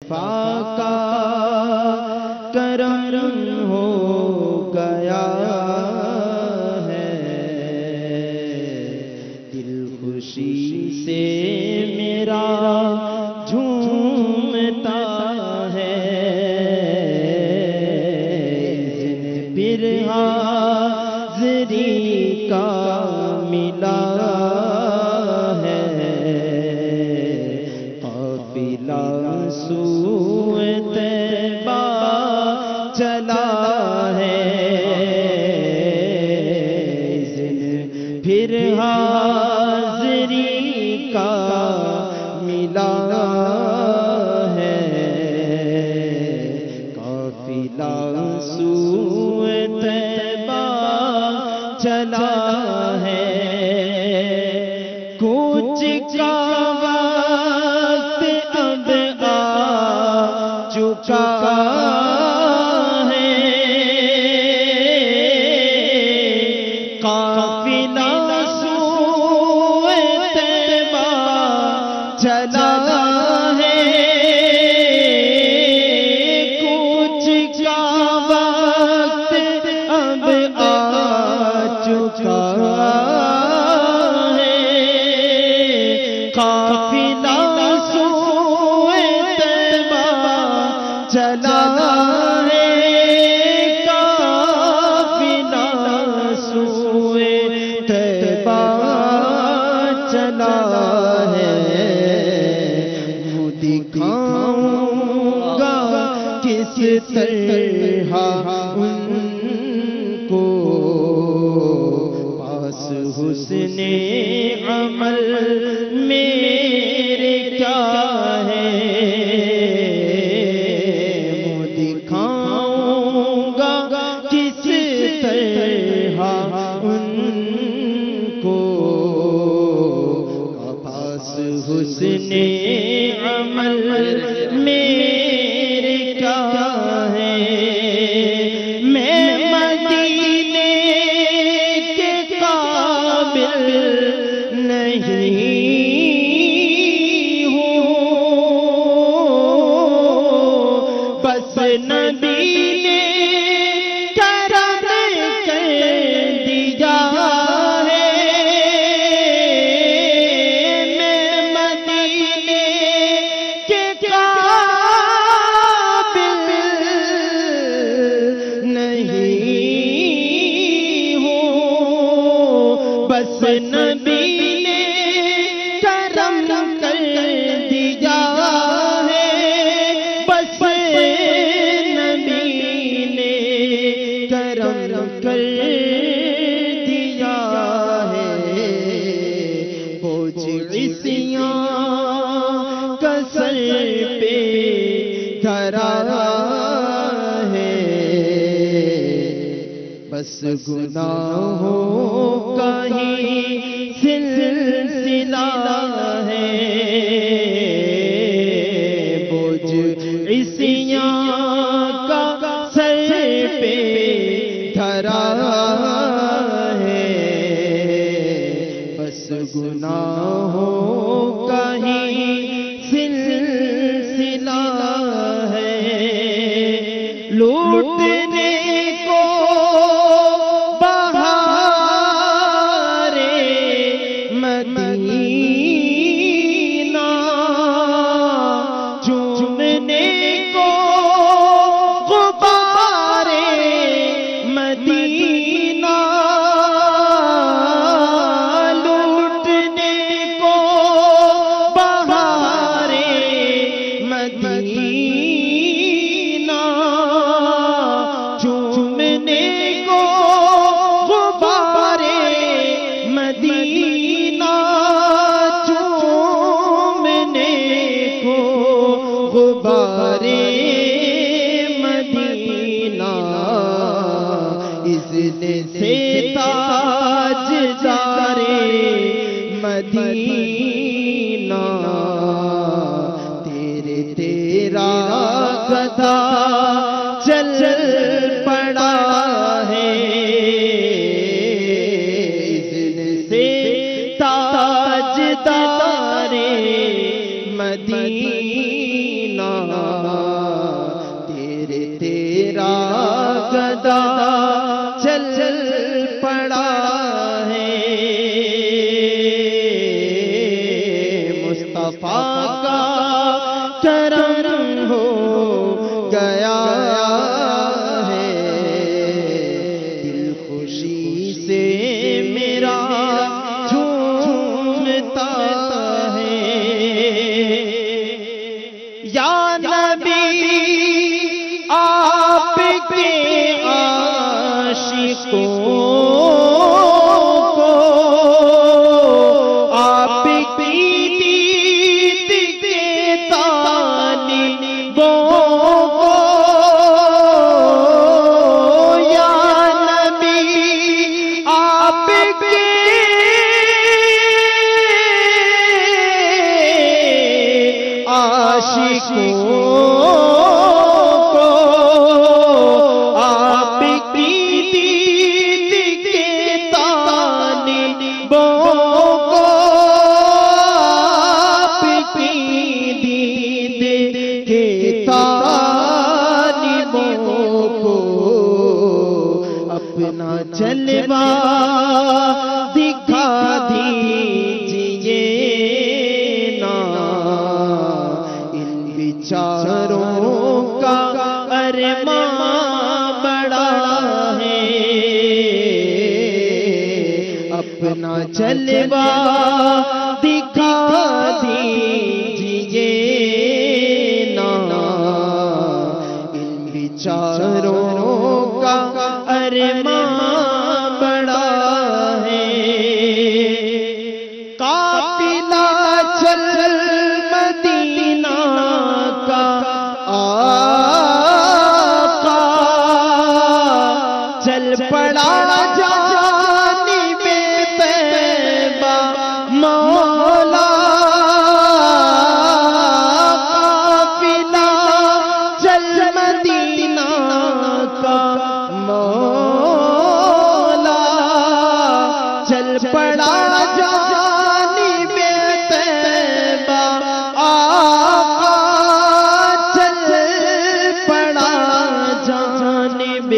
مصطفیٰ کا کرم ہو گیا ہے، دل خوشی سے میرا جھومتا ہے، پھر حاضری کا ملا ہے، قافلہ سوئے طیبہ چلا ہے، پھر حاضری کا ملا ہے، قافلہ سوئے طیبہ چلا ہے، کچھ کا وقت اب آ چکا ہے، قافلہ سوئے طیبہ چلا ہے، کچھ کا وقت اب آ چکا ہے، قافلہ سوئے طیبہ چلا ہے، قافلہ سوئے طیبہ چلا ہے، وہ دکھاؤں گا کس طرح ان کو، پاس حسن عمل میرے کیا ہے، وہ دکھاؤں گا کس طرح ان کو، پاس حسن عمل میرے کیا ہے، میں مدینے کے قابل نہیں ہوں، بس نبی نے کرم کر دیا ہے، میں مدینے کے قابل نہیں ہوں، بس نبی نے کرم کر دیا ہے، بس نبی نے کرم کر دیا ہے، بوجھ عصیاں کا سر پہ دھرا ہے، بس گناہوں کا ہی سلسلہ ہے، بوجھ عصیاں کا سر پہ دھرا ہے، بس گناہوں کا ہی سلسلہ ہے، لوٹنے کو بہارے مدینہ، چومنے کو غبارے مدینہ، لوٹنے کو بہارے مدینہ، چومنے کو غبارے مدینہ، چومنے کو غبارے مدینہ، اذن سے تاجدار مدینہ، تیرا گدھا چل پڑا ہے، اذن سے تاجدار مدینہ، کرم ہو گیا ہے، دل خوشی سے میرا جھومتا ہے۔ یا نبی آپ کے عاشقوں کو آپ کی دید کے طالبوں کو، یا نبی آپ کے عاشقوں کو آپ کی دید کے طالبوں کو، آپ کی دید کے طالبوں کو اپنا جلوہ دکھا دیجئے نا، ان بیچاروں کا ارمان بڑا ہے، اپنا جلوہ دکھا دیجئے نا، ان بیچاروں کا ارمان بڑا ہے۔ قافلہ چل مدینہ کا آقا چل پڑا جانب طیبہ مولا، قافلہ چل مدینہ کا مولا چل پڑا جانب طیبہ آقا، چل پڑا جانب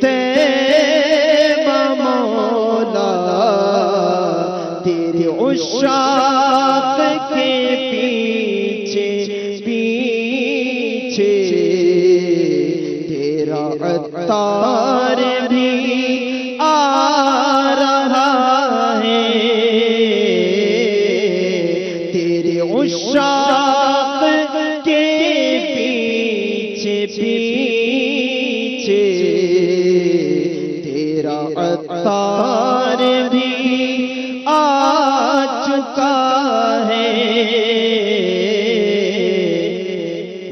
طیبہ مولا، تیرے عشاق کے پیچھے پیچھے تیرا عطار بھی آ رہا ہے، تیرے عشاق کے پیچھے پیچھے تیرا عطار بھی آ چکا ہے۔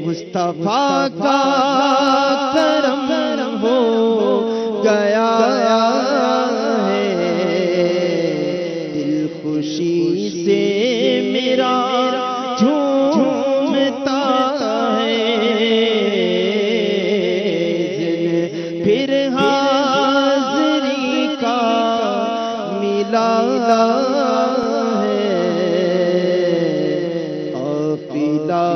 مصطفیٰ کا کرم ہو گیا ہے، دل خوشی سے میرا جھومتا ہے، پھر حاضری کا ملا ہے، قافلہ